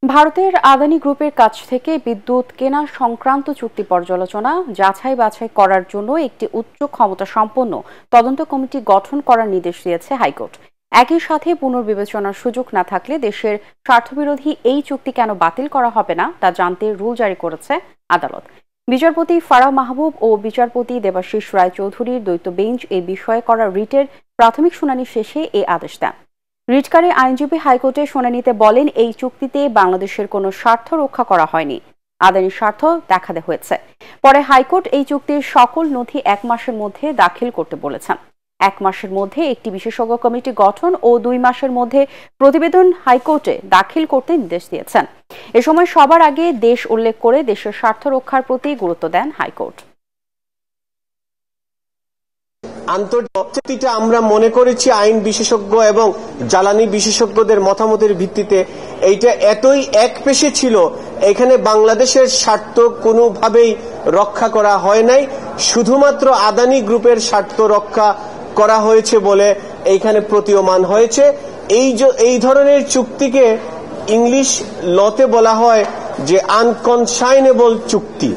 ভারতের আদানি গ্রুপের কাছ থেকে বিদ্যুৎ কেনা সংক্রান্ত চুক্তি পর্যালোচনা যাচাই বাছাই করার জন্য একটি উচ্চ ক্ষমতা সম্পন্ন তদন্ত কমিটি গঠন করার নির্দেশ দিয়েছে হাইকোর্ট। একই সাথে পুনর্বিবেচনার সুযোগ না থাকলে দেশের স্বার্থবিরোধী এই চুক্তি কেন বাতিল করা হবে না তা জানতে রুল জারি করেছে আদালত। বিচারপতি ফারাহ মাহবুব ও বিচারপতি দেবাশিস রায়চৌধুরীর দ্বৈত বেঞ্চ এ বিষয়ে করা রিটের প্রাথমিক শুনানি শেষে এই আদেশ দেন। রিটকারী আইনজীবী হাইকোর্টে শুনানিতে বলেন, এই চুক্তিতে বাংলাদেশের কোনো স্বার্থ রক্ষা করা হয়নি, আদানির স্বার্থ দেখাতে হয়েছে। পরে হাইকোর্ট এই চুক্তির সকল নথি 1 মাসের মধ্যে দাখিল করতে বলেছেন। 1 মাসের মধ্যে একটি বিশেষজ্ঞ কমিটি গঠন ও 2 মাসের মধ্যে প্রতিবেদন হাইকোর্টে দাখিল করতে নির্দেশ দিয়েছেন। এ সময় সবার আগে দেশ উল্লেখ করে দেশের স্বার্থ রক্ষার প্রতি গুরুত্ব দেন হাইকোর্ট। আন্তর্জাতিকটা আমরা মনে করেছি আইন বিশেষজ্ঞ এবং জ্বালানি বিশেষজ্ঞদের মতামতের ভিত্তিতে এইটা এতই একপেশে ছিল, এখানে বাংলাদেশের স্বার্থ কোনোভাবেই রক্ষা করা হয় নাই, শুধুমাত্র আদানি গ্রুপের স্বার্থ রক্ষা করা হয়েছে বলে এইখানে প্রতীয়মান হয়েছে। এই ধরনের চুক্তিকে ইংলিশ লতে বলা হয় যে আনকনসাইনেবল চুক্তি।